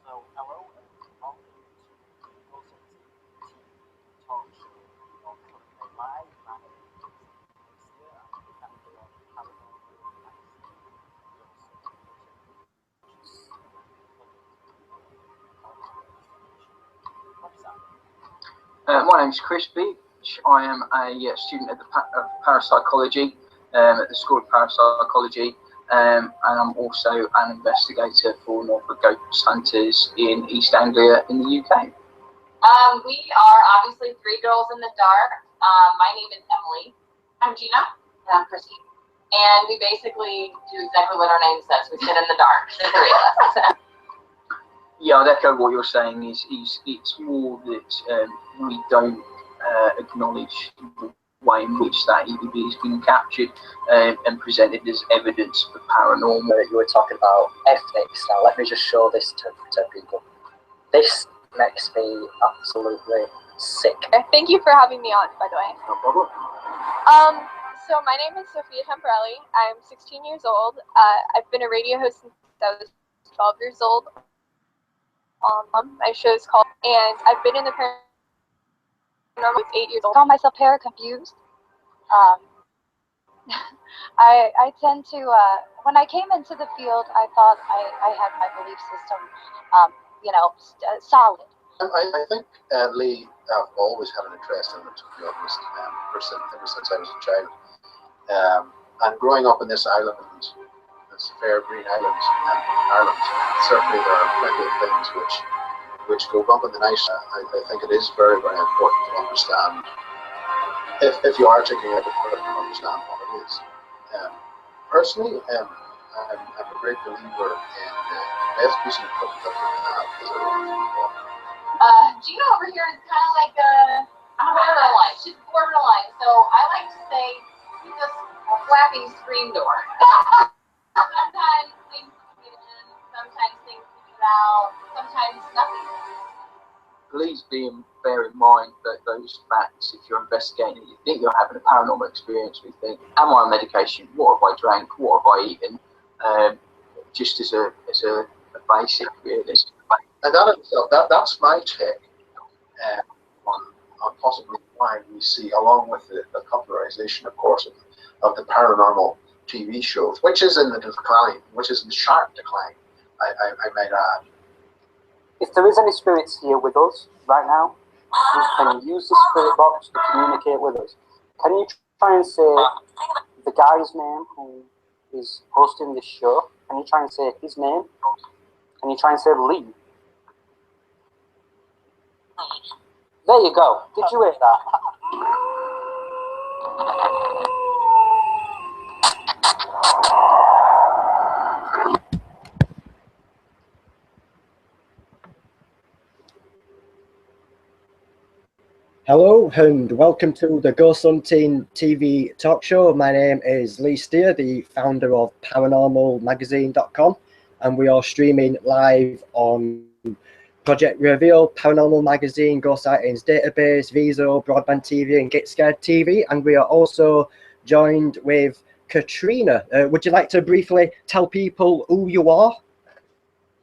So, hello and welcome to the Exorcism TV talk show. Currently live. My name is Lucia. I'm the founder of Paranormal Magazine. My name is Chris Beach. I am a student of parapsychology at the School of Parapsychology, and I'm also an investigator for Norfolk Ghost Hunters in East Anglia in the UK. We are obviously three girls in the dark. My name is Emily. I'm Gina. And I'm Christine. And we basically do exactly what our name says. We sit in the dark, the three of us. Yeah, I'd echo what you're saying. It's more that we don't acknowledge the way in which that EVP has been captured and presented as evidence for paranormal. You were talking about ethics. Now, let me just show this to people. This makes me absolutely sick. Thank you for having me on, by the way. No problem. So my name is Sophia Temporelli. I'm 16 years old. I've been a radio host since I was 12 years old. My show is called, and I've been in the paranormal since 8 years old. I call myself para-confused. I tend to, when I came into the field, I thought I had my belief system, solid. I think Lee, I've always had an interest in it, to be honest, ever since I was a child. And growing up in this island, this fair green island in Ireland, certainly there are plenty of things which go bump in the night. I think it is very, very important to understand, if you are taking out a product, to understand what it is. Personally, I'm a great believer in the best piece of equipment that we have is our own people. Gina over here is kind of like a borderline. She's borderline. So I like to say she's just a flapping screen door. Sometimes things get in, sometimes things get out, sometimes nothing. Please bear in mind that those facts, if you're investigating, you think you're having a paranormal experience, we think, am I on medication? What have I drank? What have I eaten? Just as a basic, really. And that's my take on possibly why we see, along with the popularization, of course, of the paranormal TV shows, which is in the decline, which is in sharp decline, I might add. If there is any spirits here with us right now, can you use the spirit box to communicate with us? Can you try and say the guy's name who is hosting this show? Can you try and say his name? Can you try and say Lee? There you go. Did you hear that? Hello and welcome to the Ghost Hunting TV talk show. My name is Lee Steer, the founder of ParanormalMagazine.com, and we are streaming live on Project Reveal, Paranormal Magazine, Ghost Sightings Database, Viso, Broadband TV, and Get Scared TV. And we are also joined with Katrina. Would you like to briefly tell people who you are?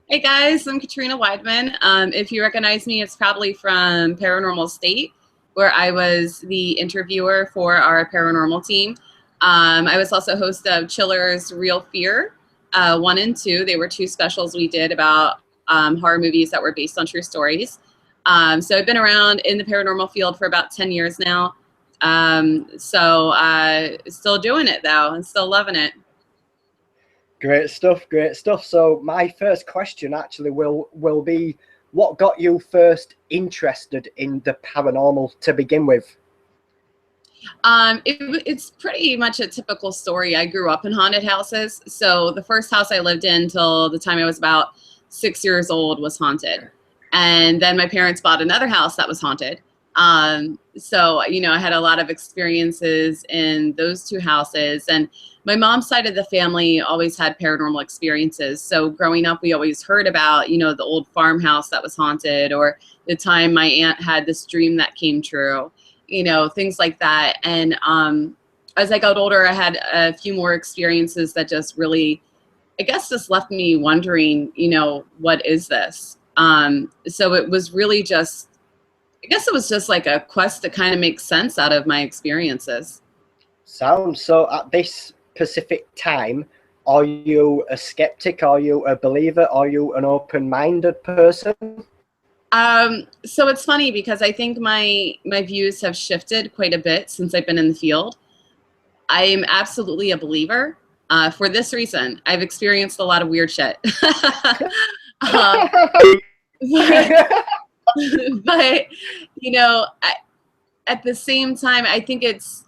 Hey guys, I'm Katrina Weidman. If you recognize me, it's probably from Paranormal State, where I was the interviewer for our paranormal team. I was also host of Chiller's Real Fear 1 and 2. They were two specials we did about horror movies that were based on true stories. So I've been around in the paranormal field for about 10 years now. Still doing it though, and still loving it. Great stuff, great stuff. So my first question actually will be, what got you first interested in the paranormal to begin with? It's pretty much a typical story. I grew up in haunted houses. So the first house I lived in till the time I was about 6 years old was haunted. And then my parents bought another house that was haunted. So, I had a lot of experiences in those two houses, and my mom's side of the family always had paranormal experiences. So growing up, we always heard about, the old farmhouse that was haunted, or the time my aunt had this dream that came true, things like that. And, as I got older, I had a few more experiences that just really, I guess, just left me wondering, what is this? So it was really just, I guess it was just like a quest to kind of make sense out of my experiences. Sounds so. At this specific time, are you a skeptic? Are you a believer? Are you an open-minded person? So it's funny because I think my views have shifted quite a bit since I've been in the field. I am absolutely a believer. For this reason, I've experienced a lot of weird shit. But you know, at the same time, I think it's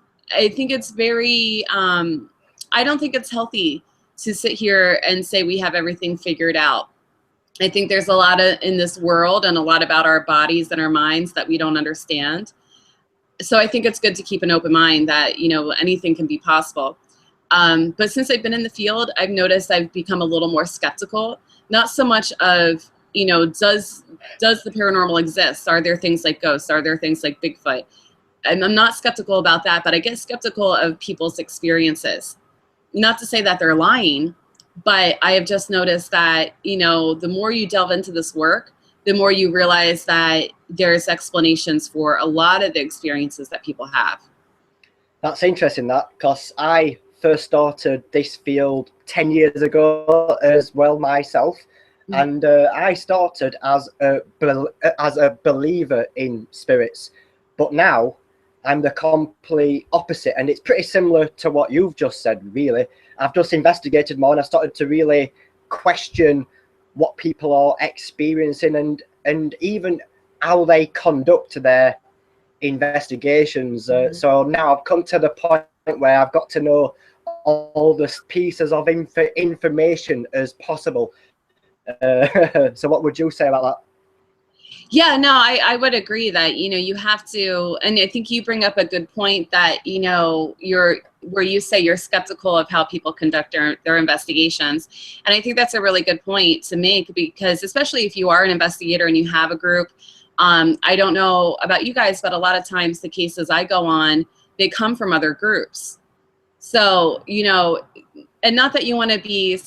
very. I don't think it's healthy to sit here and say we have everything figured out. I think there's a lot in this world and a lot about our bodies and our minds that we don't understand. So I think it's good to keep an open mind that, you know, anything can be possible. But since I've been in the field, I've noticed I've become a little more skeptical, not so much of, you know, does the paranormal exist? Are there things like ghosts? Are there things like Bigfoot? And I'm not skeptical about that, but I get skeptical of people's experiences. Not to say that they're lying, but I have just noticed that, you know, the more you delve into this work, the more you realize that there's explanations for a lot of the experiences that people have. That's interesting, that, because I first started this field 10 years ago as well myself. And I started as a believer in spirits, but now I'm the complete opposite, and it's pretty similar to what you've just said, really. I've just investigated more, and I started to really question what people are experiencing and even how they conduct their investigations. So now I've come to the point where I've got to know all the pieces of information as possible. So what would you say about that? Yeah, no, I would agree that, you know, you have to, and I think you bring up a good point that, you know, where you say you're skeptical of how people conduct their investigations. And I think that's a really good point to make, because especially if you are an investigator and you have a group, I don't know about you guys, but a lot of times the cases I go on, they come from other groups. So, you know, and not that you want to be,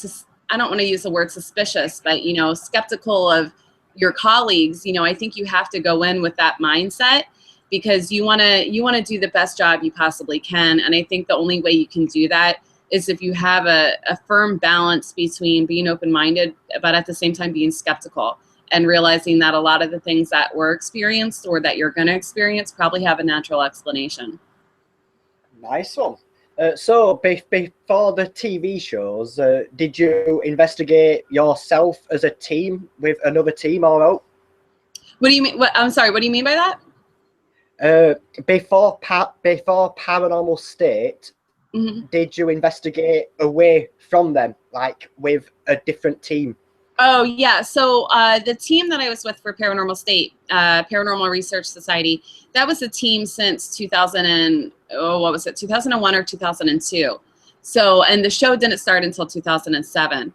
I don't want to use the word suspicious, but, you know, skeptical of your colleagues. You know, I think you have to go in with that mindset, because you want to do the best job you possibly can. And I think the only way you can do that is if you have a firm balance between being open-minded, but at the same time being skeptical, and realizing that a lot of the things that were experienced or that you're going to experience probably have a natural explanation. Nice one. So before the TV shows, did you investigate yourself as a team with another team or out? What do you mean? I'm sorry, what do you mean by that? Before Paranormal State, did you investigate away from them, like with a different team? Oh, yeah. So the team that I was with for Paranormal State, Paranormal Research Society, that was a team since 2001 or 2002. So, and the show didn't start until 2007.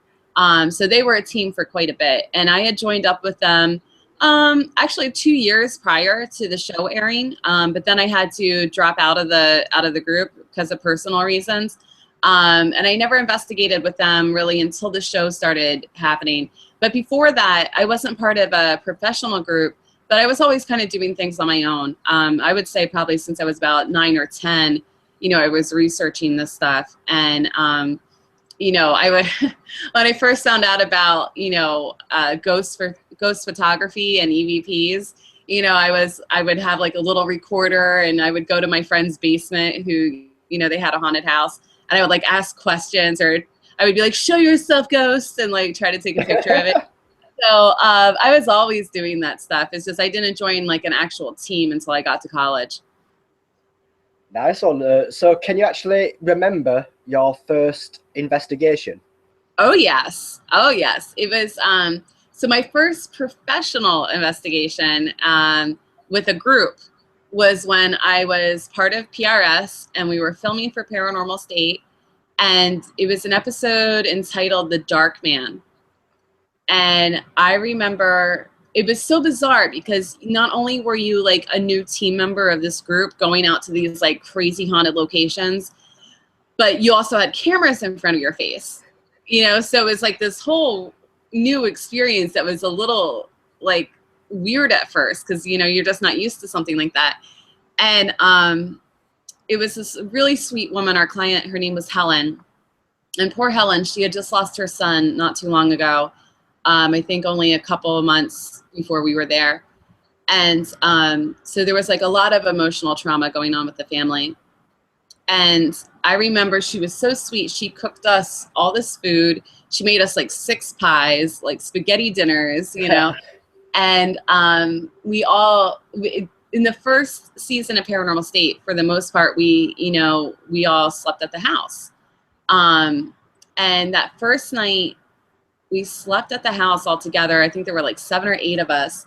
So they were a team for quite a bit. And I had joined up with them actually 2 years prior to the show airing. But then I had to drop out of the group because of personal reasons. And I never investigated with them really until the show started happening. But before that, I wasn't part of a professional group, but I was always kind of doing things on my own. I would say probably since I was about 9 or 10, you know, I was researching this stuff. And, you know, I would, when I first found out about, you know, ghost photography and EVPs, you know, I would have like a little recorder, and I would go to my friend's basement who, you know, they had a haunted house. And I would like ask questions, or I would be like, "Show yourself, ghost," and like try to take a picture of it. So I was always doing that stuff. It's just I didn't join like an actual team until I got to college. Nice one. So can you actually remember your first investigation? Oh yes. Oh yes. It was so my first professional investigation with a group was when I was part of PRS, and we were filming for Paranormal State, and it was an episode entitled The Dark Man. And I remember it was so bizarre because not only were you like a new team member of this group going out to these like crazy haunted locations, but you also had cameras in front of your face, you know? So it was like this whole new experience that was a little like weird at first because, you know, you're just not used to something like that. And it was this really sweet woman, our client, her name was Helen. And poor Helen, she had just lost her son not too long ago. I think only a couple of months before we were there. And so there was like a lot of emotional trauma going on with the family. And I remember she was so sweet. She cooked us all this food. She made us like 6 pies, like spaghetti dinners, you know. And we all, in the first season of Paranormal State, for the most part, we all slept at the house. And that first night, we slept at the house all together. I think there were like 7 or 8 of us.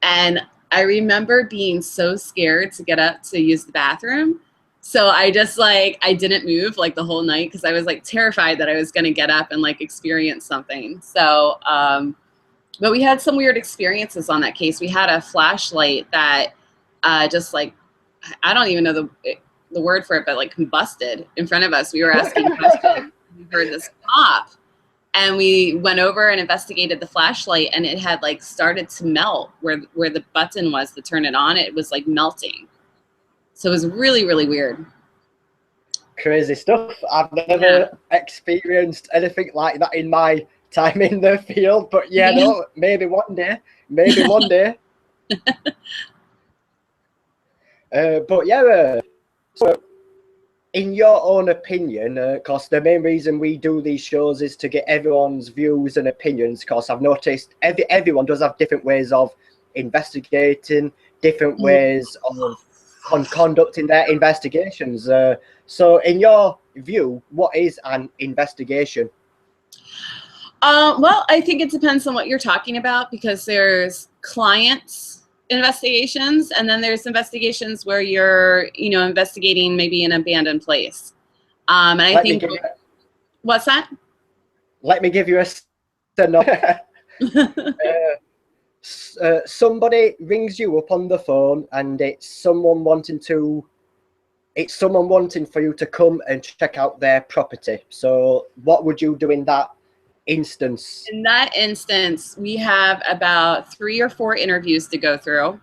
And I remember being so scared to get up to use the bathroom. So I just like, I didn't move like the whole night because I was like terrified that I was going to get up and like experience something. So, but we had some weird experiences on that case. We had a flashlight that just like, I don't even know the word for it, but like combusted in front of us. We were asking questions. We heard this pop. And we went over and investigated the flashlight, and it had like started to melt where the button was to turn it on. It was like melting. So it was really, really weird. Crazy stuff. I've never experienced anything like that in my time in the field, but no, maybe one day. Maybe one day. So in your own opinion, because the main reason we do these shows is to get everyone's views and opinions, because I've noticed everyone does have different ways of investigating, different ways of conducting their investigations. So in your view, what is an investigation? Well, I think it depends on what you're talking about, because there's clients investigations, and then there's investigations where you're, investigating maybe an abandoned place. And I think, what's that? Let me give you a somebody rings you up on the phone, and it's someone wanting for you to come and check out their property. So what would you do in that instance? In that instance, we have about 3 or 4 interviews to go through,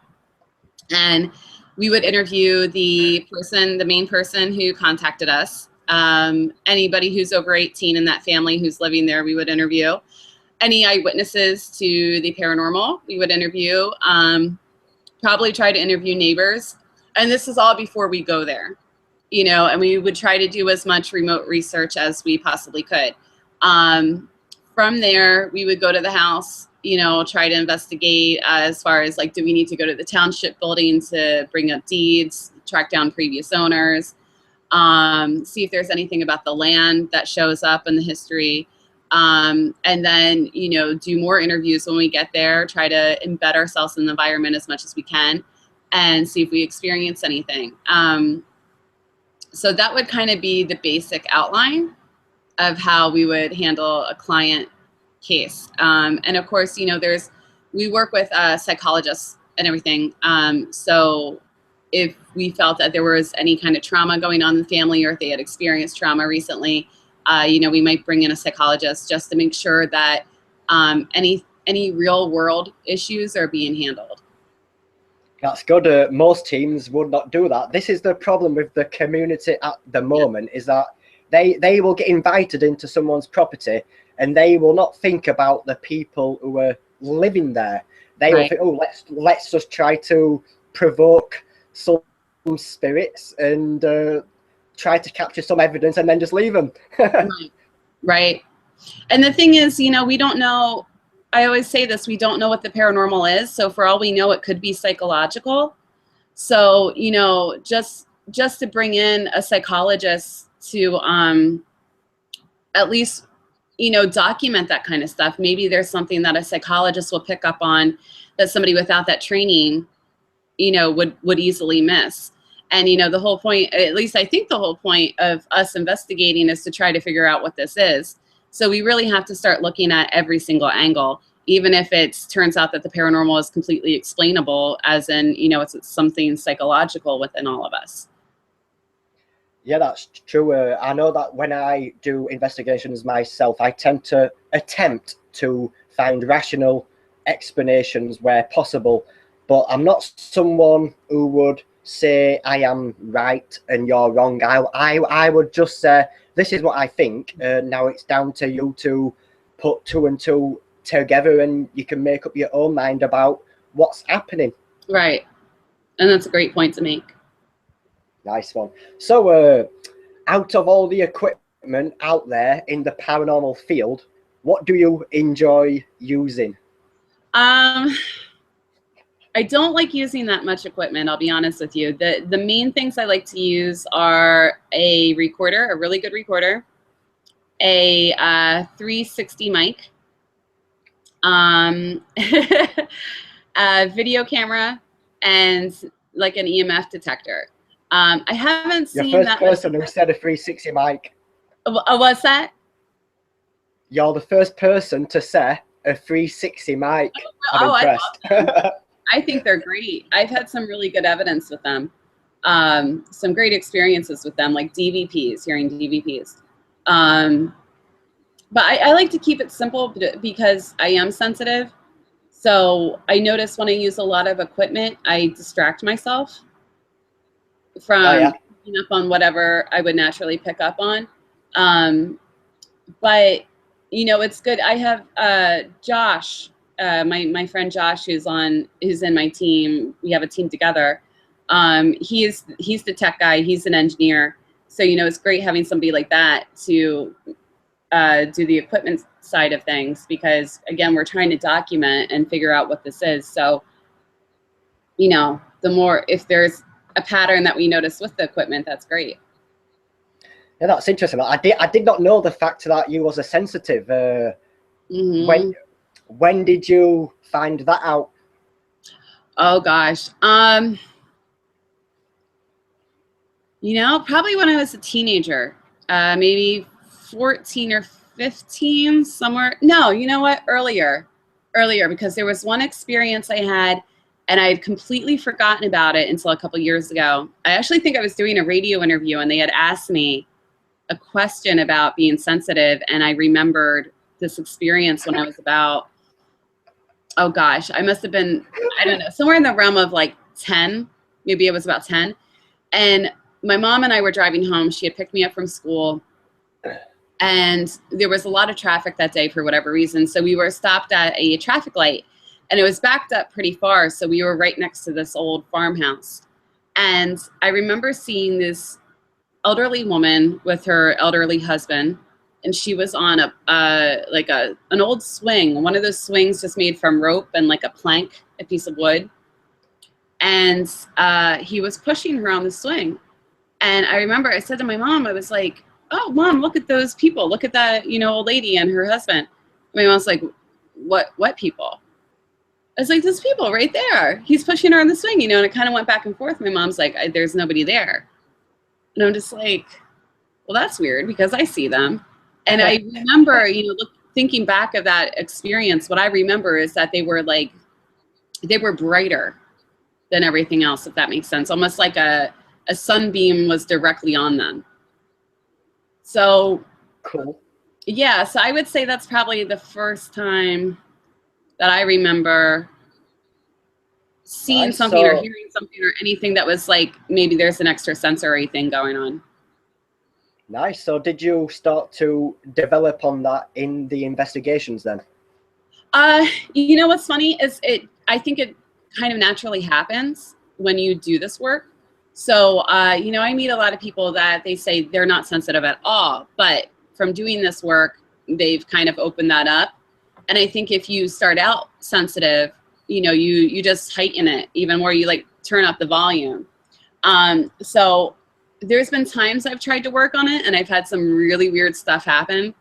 and we would interview the main person who contacted us. Anybody who's over 18 in that family who's living there, we would interview. Any eyewitnesses to the paranormal, we would interview. Probably try to interview neighbors, and this is all before we go there, and we would try to do as much remote research as we possibly could. From there, we would go to the house, try to investigate as far as like, do we need to go to the township building to bring up deeds, track down previous owners, see if there's anything about the land that shows up in the history. And then, do more interviews when we get there, try to embed ourselves in the environment as much as we can and see if we experience anything. So that would kind of be the basic outline of how we would handle a client case. And of course, we work with psychologists and everything. So if we felt that there was any kind of trauma going on in the family, or if they had experienced trauma recently, we might bring in a psychologist just to make sure that any real world issues are being handled. That's good. Most teams would not do that. This is the problem with the community at the moment, is that they will get invited into someone's property, and they will not think about the people who are living there. They will think, oh, let's just try to provoke some spirits and try to capture some evidence and then just leave them. Right. And the thing is, we don't know. I always say this, we don't know what the paranormal is. So for all we know, it could be psychological. So, just to bring in a psychologist to at least, document that kind of stuff. Maybe there's something that a psychologist will pick up on that somebody without that training, would easily miss. And, the whole point, at least I think the whole point of us investigating is to try to figure out what this is. So we really have to start looking at every single angle, even if it turns out that the paranormal is completely explainable, as in, it's something psychological within all of us. Yeah, that's true. I know that when I do investigations myself, I tend to attempt to find rational explanations where possible, but I'm not someone who would say I am right and you're wrong. I would just say, this is what I think. Now it's down to you to put two and two together, and you can make up your own mind about what's happening. Right. And that's a great point to make. Nice one. So out of all the equipment out there in the paranormal field, what do you enjoy using? I don't like using that much equipment, I'll be honest with you. The main things I like to use are a recorder, a really good recorder, a 360 mic, a video camera, and like an EMF detector. I haven't seen Your that first person who said a 360 mic. What's that? You're the first person to say a 360 mic. I'm impressed. I think they're great. I've had some really good evidence with them. Some great experiences with them, like DVPs, hearing DVPs. But I like to keep it simple because I am sensitive. So I notice when I use a lot of equipment, I distract myself from picking up on whatever I would naturally pick up on. But, you know, it's good. I have Josh, my friend Josh, who's in my team. We have a team together. He's the tech guy. He's an engineer. So, you know, it's great having somebody like that to do the equipment side of things, because again, we're trying to document and figure out what this is. So, you know, the more, if there's a pattern that we notice with the equipment, that's great. Yeah, that's interesting. I did not know the fact that you was a sensitive. When did you find that out? Oh gosh. You know, probably when I was a teenager, maybe 14 or 15, somewhere. No, you know what? Earlier, because there was one experience I had and I had completely forgotten about it until a couple years ago. I actually think I was doing a radio interview and they had asked me a question about being sensitive, and I remembered this experience when I was about, oh gosh, I must have been, I don't know, somewhere in the realm of like 10, maybe it was about 10. And my mom and I were driving home. She had picked me up from school, and there was a lot of traffic that day for whatever reason. So we were stopped at a traffic light, and it was backed up pretty far. So we were right next to this old farmhouse. And I remember seeing this elderly woman with her elderly husband, and she was on an old swing, one of those swings just made from rope and like a plank, a piece of wood. And he was pushing her on the swing. And I remember I said to my mom, I was like, "Oh, Mom, look at those people. Look at that, you know, old lady and her husband." My mom's like, what people? I was like, "Those people right there. He's pushing her on the swing, you know." And it kind of went back and forth. My mom's like, "There's nobody there." And I'm just like, well, that's weird because I see them. And I remember, you know, thinking back of that experience, what I remember is that they were brighter than everything else, if that makes sense. Almost like a sunbeam was directly on them. So cool. Yeah, so I would say that's probably the first time that I remember seeing something or hearing something or anything that was like, maybe there's an extrasensory thing going on. Nice. So did you start to develop on that in the investigations then? You know what's funny is I think it kind of naturally happens when you do this work. So, you know, I meet a lot of people that they say they're not sensitive at all, but from doing this work, they've kind of opened that up. And I think if you start out sensitive, you know, you just heighten it even more, you like turn up the volume. So there's been times I've tried to work on it and I've had some really weird stuff happen.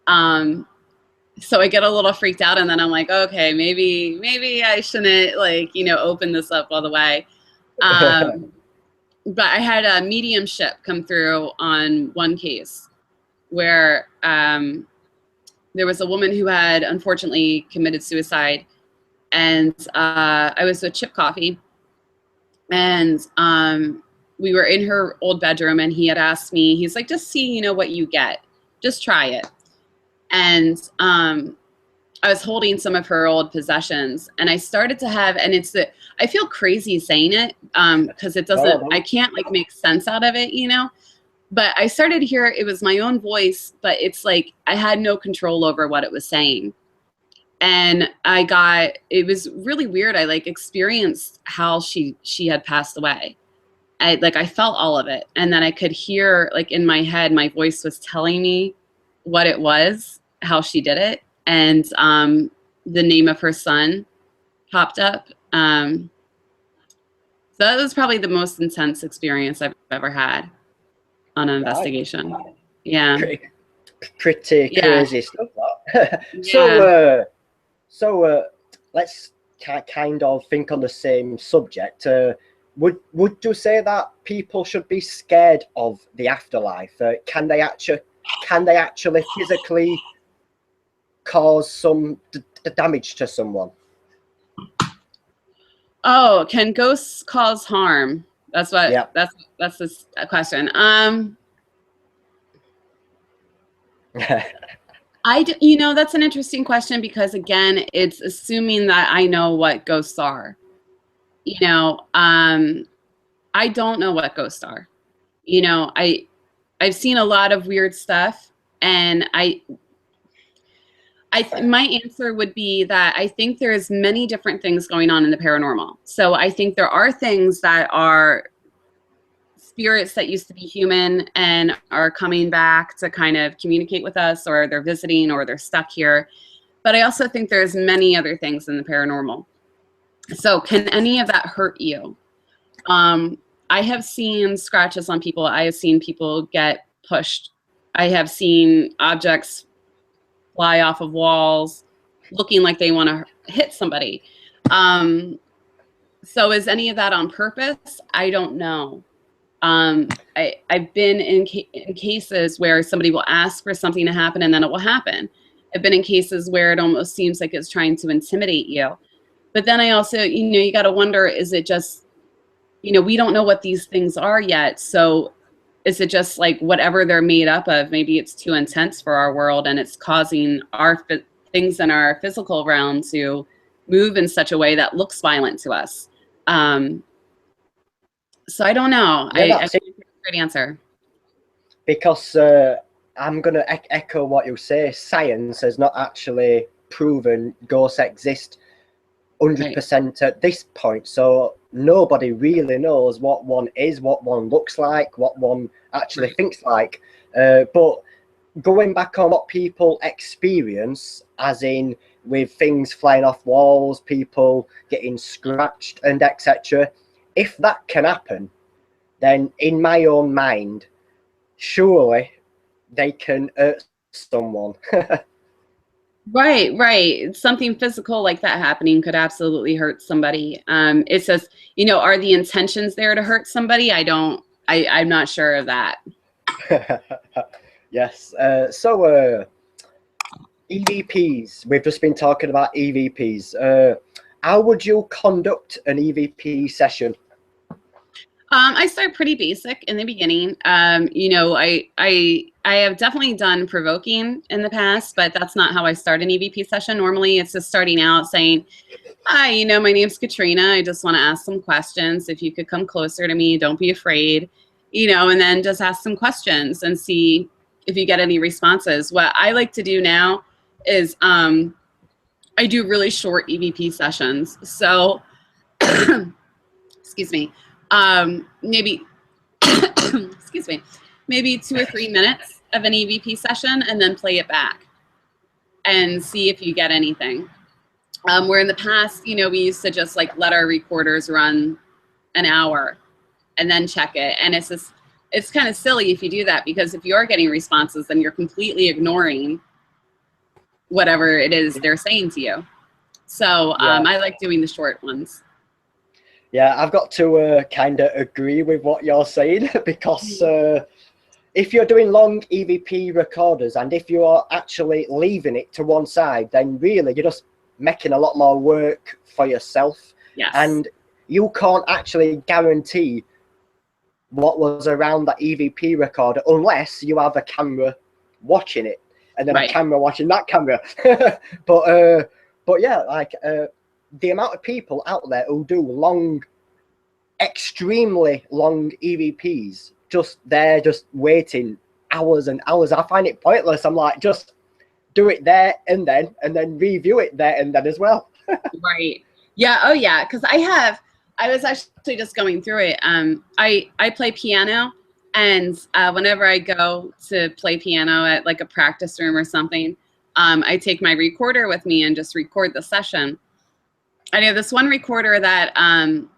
So I get a little freaked out and then I'm like, okay, maybe I shouldn't like, you know, open this up all the way. But I had a mediumship come through on one case where there was a woman who had unfortunately committed suicide. And I was with Chip Coffee, and we were in her old bedroom, and he had asked me, he's like, just see, you know, what you get. Just try it. And I was holding some of her old possessions, and I started to have, and I feel crazy saying it, because it doesn't, I can't like make sense out of it, you know, but I started to hear it was my own voice, but it's like I had no control over what it was saying. And it was really weird. I like experienced how she had passed away. I felt all of it. And then I could hear, like, in my head, my voice was telling me what it was, how she did it. And the name of her son popped up. So that was probably the most intense experience I've ever had on an investigation. Yeah. Pretty crazy stuff. Yeah. So let's kind of think on the same subject. Would you say that people should be scared of the afterlife? Can they actually physically cause some damage to someone? Oh, can ghosts cause harm? That's what. Yeah. That's this question. You know, that's an interesting question, because again, it's assuming that I know what ghosts are. You know, I don't know what ghosts are. You know, I've seen a lot of weird stuff, and my answer would be that I think there's many different things going on in the paranormal. So I think there are things that are spirits that used to be human and are coming back to kind of communicate with us, or they're visiting, or they're stuck here. But I also think there's many other things in the paranormal. So can any of that hurt you? I have seen scratches on people. I have seen people get pushed. I have seen objects fly off of walls looking like they want to hit somebody. So is any of that on purpose? I don't know. I've been in cases where somebody will ask for something to happen and then it will happen. I've been in cases where it almost seems like it's trying to intimidate you. But then I also, you know, you got to wonder, is it just, you know, we don't know what these things are yet. So is it just like whatever they're made up of? Maybe it's too intense for our world, and it's causing our things in our physical realm to move in such a way that looks violent to us. So I don't know. Yeah, I think it's a great answer. Because I'm going to echo what you say. Science has not actually proven ghosts exist 100% at this point. So nobody really knows what one is, what one looks like, what one actually thinks like. But going back on what people experience, as in with things flying off walls, people getting scratched and etc., if that can happen, then in my own mind, surely they can hurt someone. Right. Something physical like that happening could absolutely hurt somebody. It says, you know, are the intentions there to hurt somebody? I'm not sure of that. Yes. So EVPs, we've just been talking about EVPs. How would you conduct an EVP session? I start pretty basic in the beginning. You know, I have definitely done provoking in the past, but that's not how I start an EVP session. Normally it's just starting out saying, hi, you know, my name's Katrina. I just want to ask some questions. If you could come closer to me, don't be afraid, you know, and then just ask some questions and see if you get any responses. What I like to do now is I do really short EVP sessions. So, excuse me. Maybe, excuse me, maybe 2 or 3 minutes of an EVP session, and then play it back and see if you get anything. Where in the past, you know, we used to just like let our recorders run an hour and then check it. And it's kind of silly if you do that, because if you're getting responses, then you're completely ignoring whatever it is they're saying to you. So I like doing the short ones. Yeah, I've got to kind of agree with what you're saying, because if you're doing long EVP recorders and if you are actually leaving it to one side, then really you're just making a lot more work for yourself. Yes. And you can't actually guarantee what was around that EVP recorder unless you have a camera watching it. and then Right. a camera watching that camera. But yeah, like the amount of people out there who do long, extremely long EVPs, they're just waiting hours and hours. I find it pointless. I'm like, just do it there and then review it there and then as well. Right. Yeah. Oh yeah. Because I was actually just going through it. I play piano, and whenever I go to play piano at like a practice room or something, I take my recorder with me and just record the session. I have this one recorder that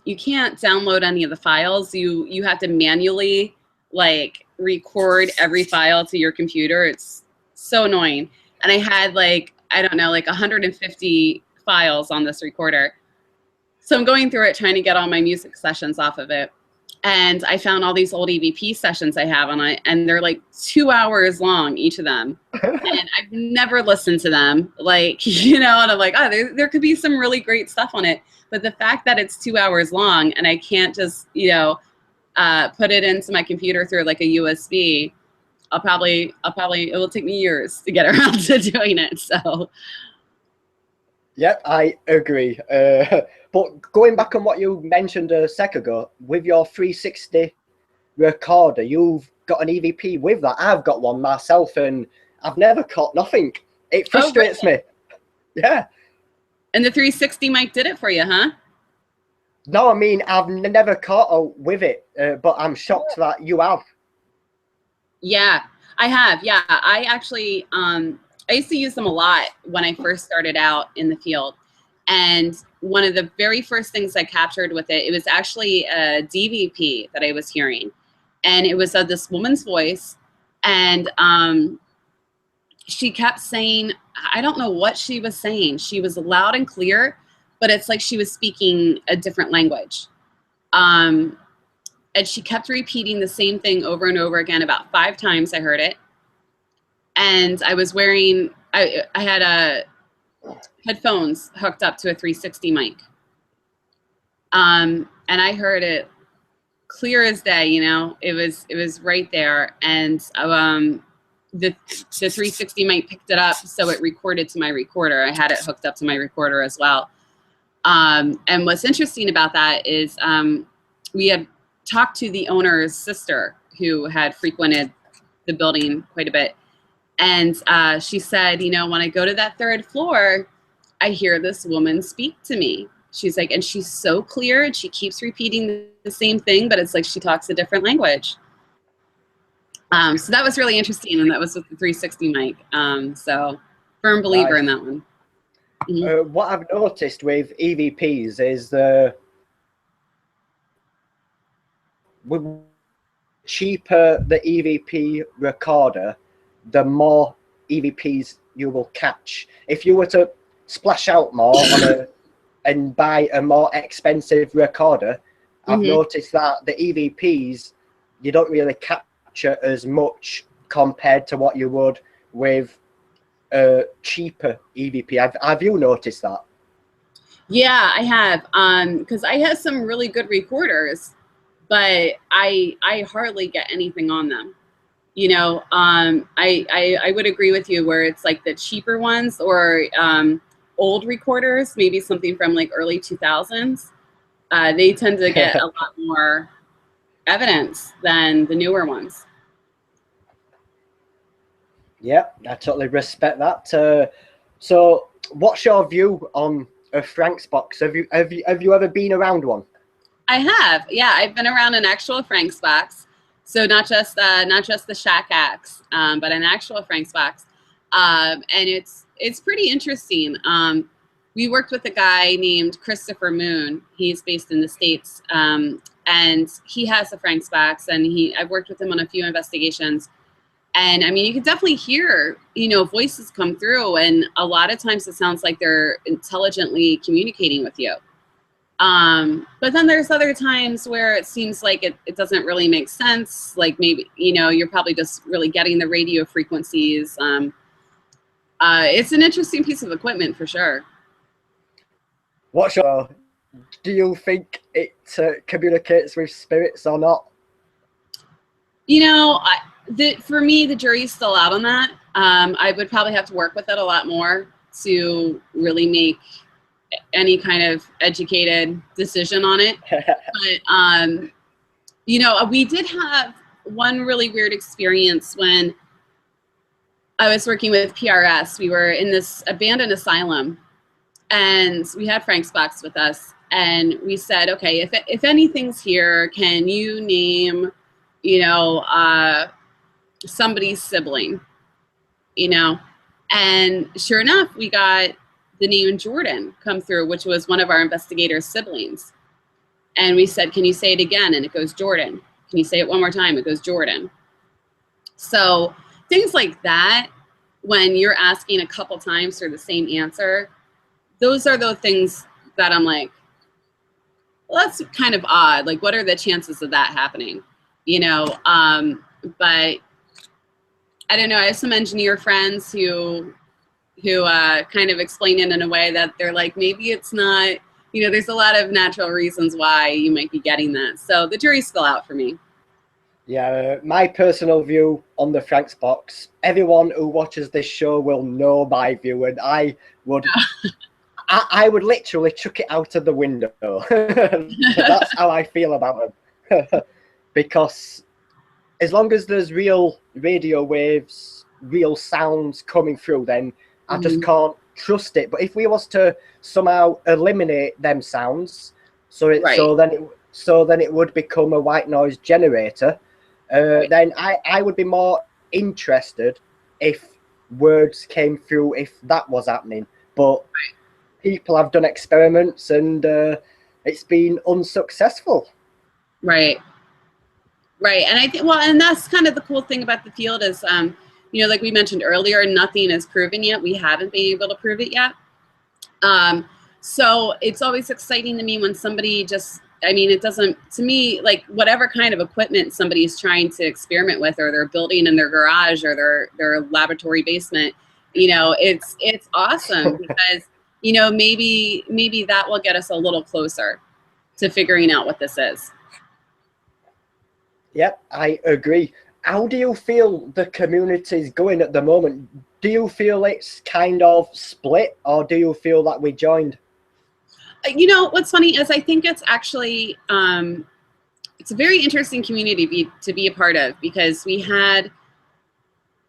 you can't download any of the files. You have to manually like record every file to your computer. It's so annoying. And I had like, I don't know, like 150 files on this recorder. So I'm going through it, trying to get all my music sessions off of it. And I found all these old EVP sessions I have on it, and they're like 2 hours long, each of them. And I've never listened to them, like, you know, and I'm like, oh, there could be some really great stuff on it. But the fact that it's 2 hours long and I can't just, you know, put it into my computer through like a USB, it will take me years to get around to doing it. So. Yep, I agree. But going back on what you mentioned a sec ago, with your 360 recorder, you've got an EVP with that. I've got one myself, and I've never caught nothing. It frustrates me. Yeah. And the 360 mic did it for you, huh? No, I mean, I've never caught with it, but I'm shocked that you have. Yeah, I have. Yeah, I actually, I used to use them a lot when I first started out in the field. And one of the very first things I captured with it, it was actually a DVP that I was hearing. And it was of this woman's voice. And she kept saying, I don't know what she was saying. She was loud and clear, but it's like she was speaking a different language. And she kept repeating the same thing over and over again. About 5 times I heard it. And I was wearing, I had headphones hooked up to a 360 mic. And I heard it clear as day, you know, it was right there. And the 360 mic picked it up, so it recorded to my recorder. I had it hooked up to my recorder as well. And what's interesting about that is we had talked to the owner's sister, who had frequented the building quite a bit. And she said, you know, when I go to that 3rd floor, I hear this woman speak to me. She's like, and she's so clear, and she keeps repeating the same thing, but it's like she talks a different language. So that was really interesting, and that was with the 360 mic. So firm believer in that one. Mm-hmm. What I've noticed with EVPs is the cheaper the EVP recorder, the more EVPs you will catch. If you were to splash out more on and buy a more expensive recorder, I've noticed that the EVPs, you don't really capture as much compared to what you would with a cheaper EVP. Have you noticed that? Yeah, I have. Because I have some really good recorders, but I hardly get anything on them. You know, I would agree with you where it's like the cheaper ones or old recorders, maybe something from like early 2000s. They tend to get a lot more evidence than the newer ones. Yeah, I totally respect that. So what's your view on a Frank's box? Have you ever been around one? I have. Yeah, I've been around an actual Frank's box. So not just the Shack Axe, but an actual Frank's box. And it's pretty interesting. We worked with a guy named Christopher Moon. He's based in the States, and he has a Frank's box, and I've worked with him on a few investigations. And I mean, you can definitely hear, you know, voices come through, and a lot of times it sounds like they're intelligently communicating with you. But then there's other times where it seems like it doesn't really make sense. Like maybe, you know, you're probably just really getting the radio frequencies. It's an interesting piece of equipment for sure. Do you think it communicates with spirits or not? You know, For me, the jury's still out on that. I would probably have to work with it a lot more to really make any kind of educated decision on it. But, you know, we did have one really weird experience when I was working with PRS. We were in this abandoned asylum, and we had Frank's box with us. And we said, okay, if anything's here, can you name, you know, somebody's sibling, you know? And sure enough, we got the name Jordan come through, which was one of our investigators' siblings. And we said, can you say it again? And it goes Jordan. Can you say it one more time? It goes Jordan. So things like that, when you're asking a couple times for the same answer, those are the things that I'm like, well, that's kind of odd. Like, what are the chances of that happening? You know, but I don't know. I have some engineer friends who kind of explain it in a way that they're like, maybe it's not, you know, there's a lot of natural reasons why you might be getting that. So the jury's still out for me. Yeah, my personal view on the Frank's box, everyone who watches this show will know my view, and I would I would literally chuck it out of the window. That's how I feel about them. Because as long as there's real radio waves, real sounds coming through, then I just can't trust it. But if we was to somehow eliminate them sounds, so then it would become a white noise generator, then I would be more interested if words came through if that was happening. But people have done experiments and it's been unsuccessful. Right. And I think, well, and that's kind of the cool thing about the field is, you know, like we mentioned earlier, nothing is proven yet. We haven't been able to prove it yet. So it's always exciting to me when somebody just, I mean, it doesn't, to me, like whatever kind of equipment somebody's trying to experiment with, or they're building in their garage or their laboratory basement, you know, it's awesome because, you know, maybe that will get us a little closer to figuring out what this is. Yep, I agree. How do you feel the community is going at the moment? Do you feel it's kind of split, or do you feel that we joined? You know, what's funny is I think it's actually, it's a very interesting community to be a part of, because we had,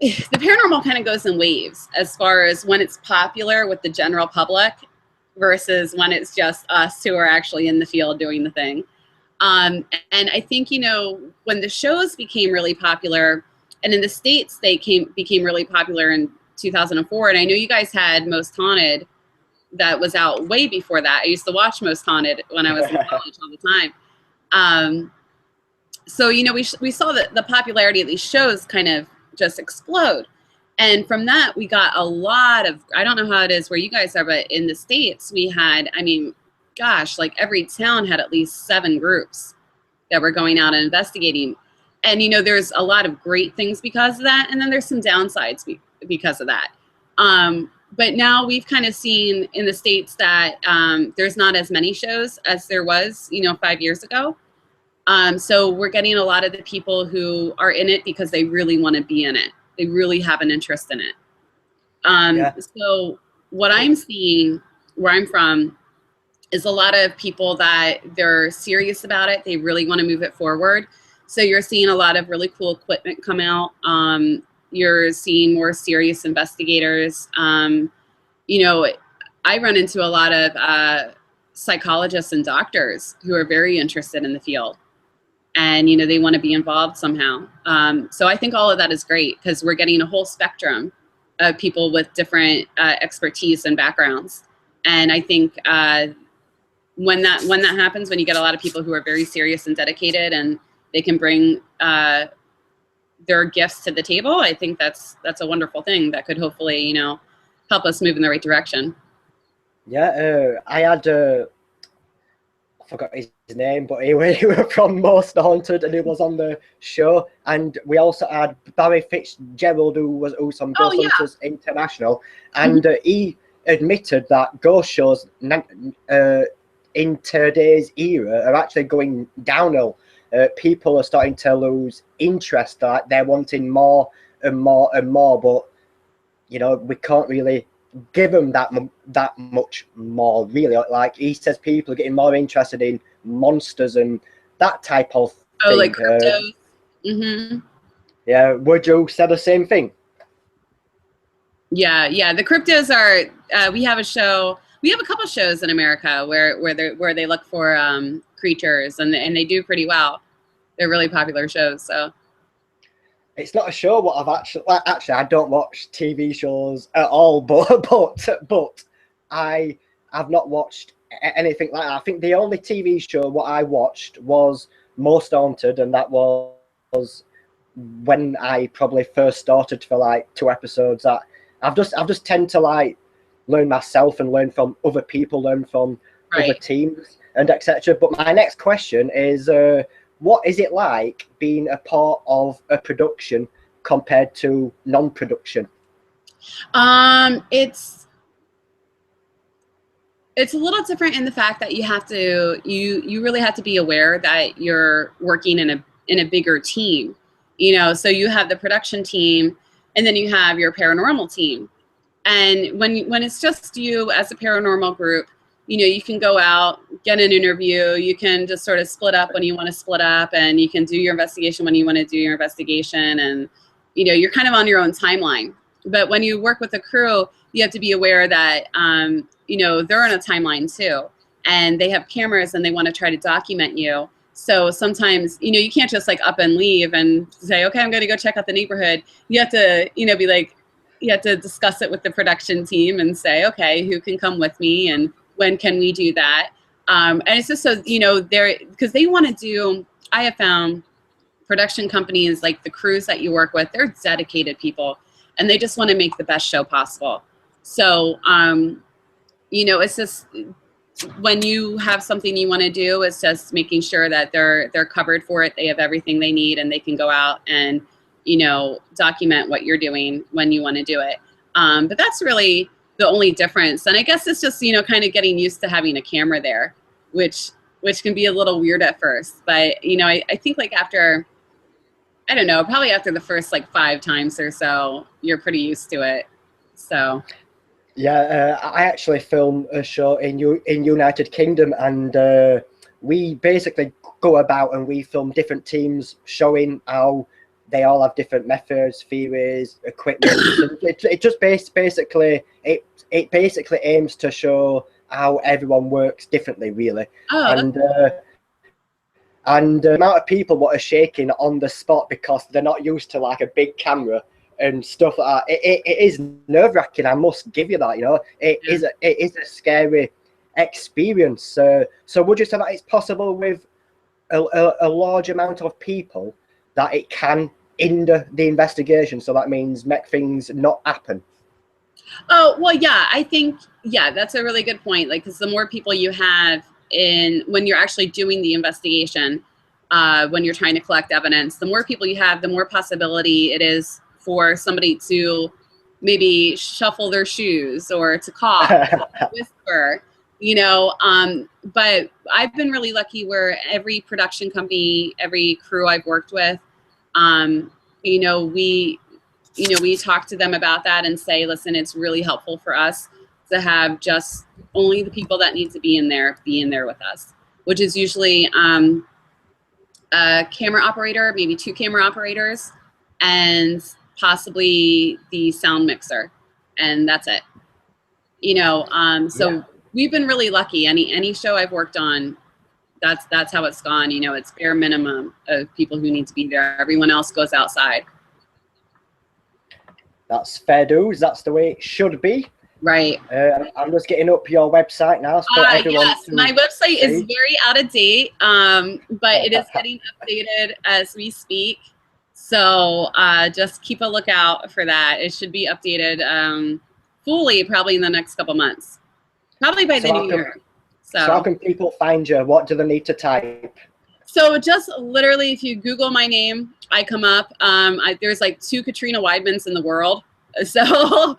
the paranormal kind of goes in waves as far as when it's popular with the general public versus when it's just us who are actually in the field doing the thing. And I think, you know, when the shows became really popular, and in the States they became really popular in 2004, and I know you guys had Most Haunted that was out way before that. I used to watch Most Haunted when I was in college all the time. So, you know, we saw that the popularity of these shows kind of just explode. And from that, we got a lot of, I don't know how it is where you guys are, but in the States, we had, I mean, gosh, like every town had at least 7 groups that were going out and investigating. And, you know, there's a lot of great things because of that. And then there's some downsides because of that. But now we've kind of seen in the States that there's not as many shows as there was, you know, 5 years ago. So we're getting a lot of the people who are in it because they really want to be in it. They really have an interest in it. So what I'm seeing where I'm from is a lot of people that they're serious about it. They really want to move it forward. So you're seeing a lot of really cool equipment come out. You're seeing more serious investigators. You know, I run into a lot of psychologists and doctors who are very interested in the field. And, you know, they want to be involved somehow. So I think all of that is great because we're getting a whole spectrum of people with different expertise and backgrounds. And I think when that happens, when you get a lot of people who are very serious and dedicated and they can bring their gifts to the table, I think that's a wonderful thing that could hopefully, you know, help us move in the right direction. Yeah, I had I forgot his name, but he was from Most Haunted and he was on the show. And we also had Barry Fitzgerald, who's on Ghost Hunters International, and he admitted that ghost shows in today's era are actually going downhill. people are starting to lose interest. Like they're wanting more and more and more, but you know, we can't really give them that much more, really. Like he says, people are getting more interested in monsters and that type of thing. Like cryptos. Yeah, would you say the same thing? Yeah, the cryptos are. We have a show. We have a couple shows in America where they look for creatures, and they do pretty well. They're really popular shows. So it's not a show what I've actually I don't watch TV shows at all, but I've not watched anything like that. I think the only TV show what I watched was Most Haunted, and that was when I probably first started for like 2 episodes. That I've just tend to like learn myself and learn from other people, learn from other teams and etc. But my next question is, what is it like being a part of a production compared to non-production? It's a little different in the fact that you really have to be aware that you're working in a bigger team. You know, so you have the production team, and then you have your paranormal team. And when it's just you as a paranormal group, you know, you can go out, get an interview, you can just sort of split up when you want to split up, and you can do your investigation when you want to do your investigation, and, you know, you're kind of on your own timeline. But when you work with a crew, you have to be aware that, you know, they're on a timeline too, and they have cameras and they want to try to document you. So sometimes, you know, you can't just like up and leave and say, okay, I'm going to go check out the neighborhood. You have to, you know, be like, you have to discuss it with the production team and say, okay, who can come with me and when can we do that? And it's just so, you know, because they want to do, I have found production companies, like the crews that you work with, they're dedicated people and they just want to make the best show possible. So, you know, it's just, when you have something you want to do, it's just making sure that they're covered for it. They have everything they need and they can go out and, you know, document what you're doing when you want to do it. But that's really the only difference. And I guess it's just, you know, kind of getting used to having a camera there, which can be a little weird at first. But, you know, I think like after, I don't know, probably after the first like 5 times or so, you're pretty used to it. So. Yeah, I actually film a show in United Kingdom, and we basically go about and we film different teams showing how they all have different methods, theories, equipment. it just basically aims to show how everyone works differently, really. And the amount of people what are shaking on the spot because they're not used to like a big camera and stuff like that. It is nerve-wracking, I must give you that, you know. It is a scary experience. So would you say that it's possible with a large amount of people that it can hinder the investigation, so that means make things not happen? Oh, well, yeah, I think, yeah, that's a really good point. Like, because the more people you have when you're actually doing the investigation, when you're trying to collect evidence, the more people you have, the more possibility it is for somebody to maybe shuffle their shoes or to cough, or whisper, you know. But I've been really lucky where every production company, every crew I've worked with, you know, we talk to them about that and say, listen, it's really helpful for us to have just only the people that need to be in there with us, which is usually a camera operator, maybe 2 camera operators, and possibly the sound mixer, and that's it. You know, so we've been really lucky. Any show I've worked on, that's how it's gone. You know, it's bare minimum of people who need to be there. Everyone else goes outside. That's fair dues. That's the way it should be. Right. I'm just getting up your website now. Yes, my website is very out of date, but it is getting updated as we speak. So just keep a lookout for that. It should be updated fully probably in the next couple months, probably by the new year. So how can people find you? What do they need to type? So just literally, if you Google my name, I come up. There's like 2 Katrina Weidmans in the world. So,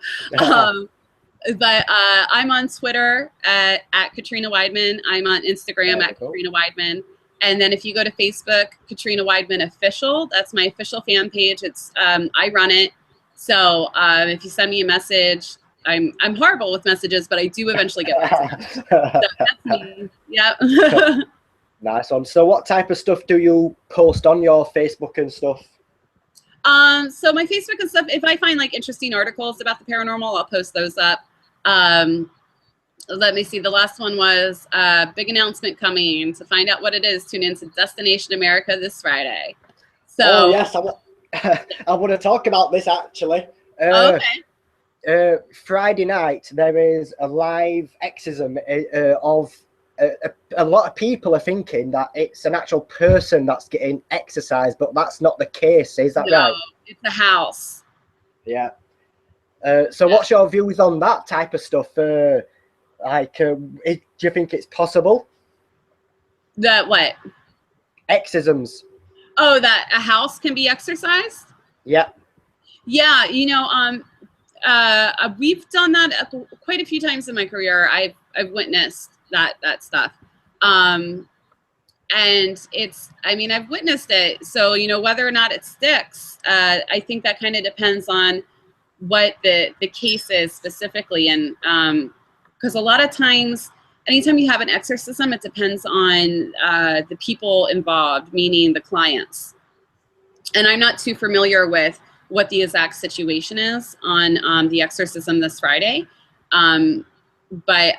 but I'm on Twitter at Katrina Weidman. I'm on Instagram at Katrina Weidman. And then if you go to Facebook, Katrina Weidman Official, that's my official fan page. It's I run it. So if you send me a message, I'm horrible with messages, but I do eventually get messages. So that's me. Yep. Nice one. So what type of stuff do you post on your Facebook and stuff? So my Facebook and stuff, if I find like interesting articles about the paranormal, I'll post those up. Let me see. The last one was big announcement coming. To find out what it is, tune in to Destination America this Friday. So oh yes, I want to talk about this actually. Okay. Friday night there is a live exorcism of a lot of people are thinking that it's an actual person that's getting exorcised, but that's not the case. Is that right? It's a house. Yeah. So what's your views on that type of stuff? Do you think it's possible? That what? Exorcisms. Oh, that a house can be exorcised? Yeah. Yeah, we've done that quite a few times in my career. I've witnessed that stuff. And I've witnessed it. So, whether or not it sticks, I think that kind of depends on what the case is specifically. And because a lot of times, anytime you have an exorcism, it depends on the people involved, meaning the clients. And I'm not too familiar with what the exact situation is on the exorcism this Friday. But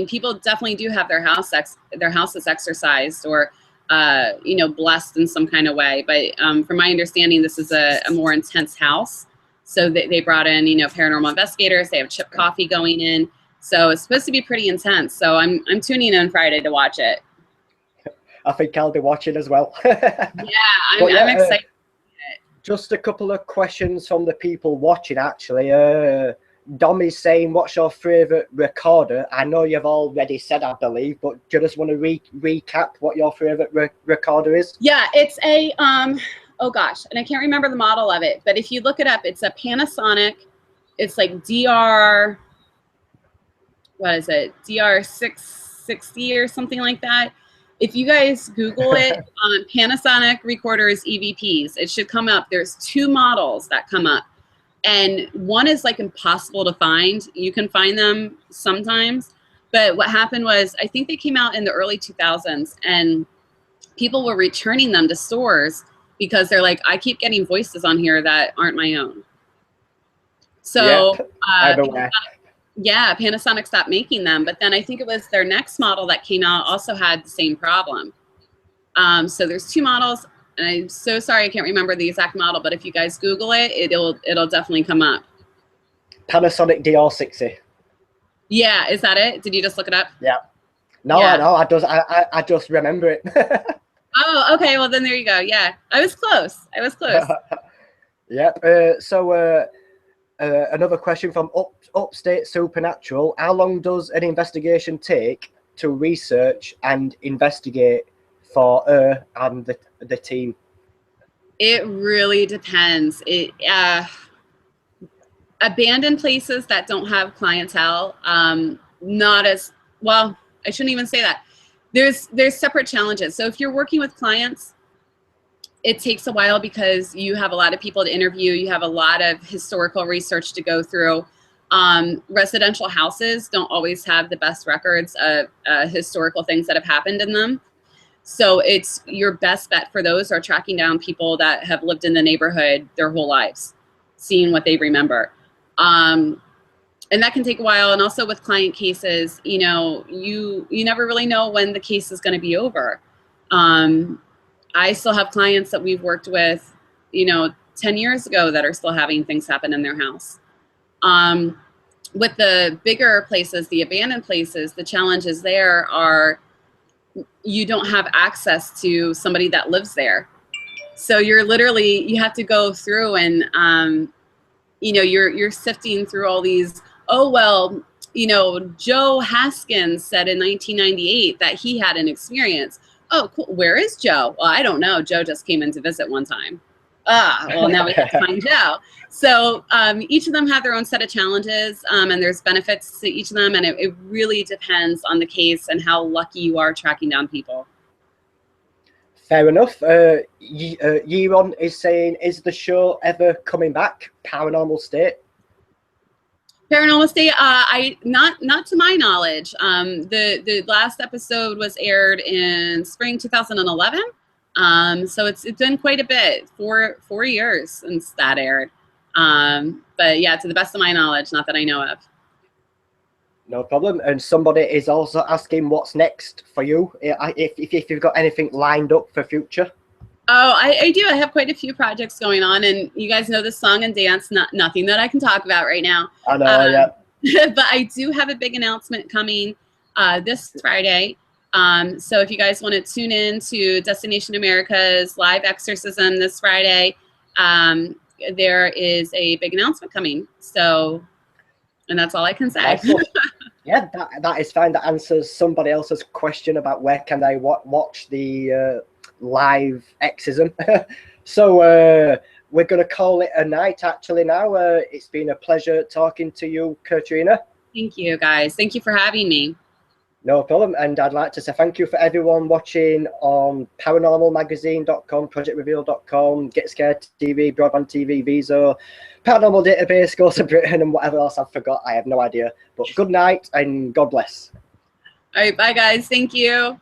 people definitely do have their houses exorcised or, blessed in some kind of way. But from my understanding, this is a more intense house. So they brought in, paranormal investigators. They have chip coffee going in. So it's supposed to be pretty intense. So I'm tuning in Friday to watch it. I think I'll be watching as well. Yeah, I'm excited. Just a couple of questions from the people watching, actually. Dom is saying, what's your favourite recorder? I know you've already said, I believe, but do you just want to recap what your favourite recorder is? Yeah, it's a, oh gosh, and I can't remember the model of it, but if you look it up, it's a Panasonic. It's like DR 660 or something like that. If you guys Google it, Panasonic recorders EVPs, it should come up. There's 2 models that come up. And one is like impossible to find. You can find them sometimes. But what happened was, I think they came out in the early 2000s and people were returning them to stores because they're like, I keep getting voices on here that aren't my own. So Panasonic stopped making them. But then I think it was their next model that came out also had the same problem. So there's 2 models. And I'm so sorry I can't remember the exact model, but if you guys Google it, it'll definitely come up. Panasonic DR60. Yeah, is that it? Did you just look it up? Yeah. No, yeah. No, I just remember it. Oh, okay. Well, then there you go. Yeah, I was close. Yeah. So another question from Upstate Supernatural. How long does an investigation take to research and investigate for her and the team? It really depends. Abandoned places that don't have clientele, not as well. I shouldn't even say that. There's separate challenges. So if you're working with clients, it takes a while because you have a lot of people to interview. You have a lot of historical research to go through. Residential houses don't always have the best records of historical things that have happened in them. So it's your best bet for those are tracking down people that have lived in the neighborhood their whole lives, seeing what they remember. And that can take a while. And also with client cases, you never really know when the case is going to be over. I still have clients that we've worked with, 10 years ago that are still having things happen in their house. With the bigger places, the abandoned places, the challenges there are you don't have access to somebody that lives there. So you have to go through and, you're sifting through all these, Joe Haskins said in 1998 that he had an experience. Oh, cool. Where is Joe? Well, I don't know. Joe just came in to visit one time. Well, now we have to find Joe. So each of them have their own set of challenges, and there's benefits to each of them, and it really depends on the case and how lucky you are tracking down people. Fair enough. Yeron is saying, is the show ever coming back? Paranormal State. Paranormal State, not to my knowledge. The last episode was aired in spring 2011. So it's been quite a bit, four years since that aired. But yeah, to the best of my knowledge, not that I know of. No problem. And somebody is also asking what's next for you, if you've got anything lined up for future. Oh, I do. I have quite a few projects going on, and you guys know the song and dance. Nothing that I can talk about right now. I know, yeah. But I do have a big announcement coming this Friday. So if you guys want to tune in to Destination America's live exorcism this Friday, there is a big announcement coming. So, and that's all I can say. Yeah, that is fine. That answers somebody else's question about where can they watch the live exorcism. So we're going to call it a night actually now. It's been a pleasure talking to you, Katrina. Thank you, guys. Thank you for having me. No problem. And I'd like to say thank you for everyone watching on paranormalmagazine.com, projectreveal.com, Get Scared TV, Broadband TV, Viso, Paranormal Database, Ghost of Britain, and whatever else I've forgot. I have no idea. But good night and God bless. All right. Bye, guys. Thank you.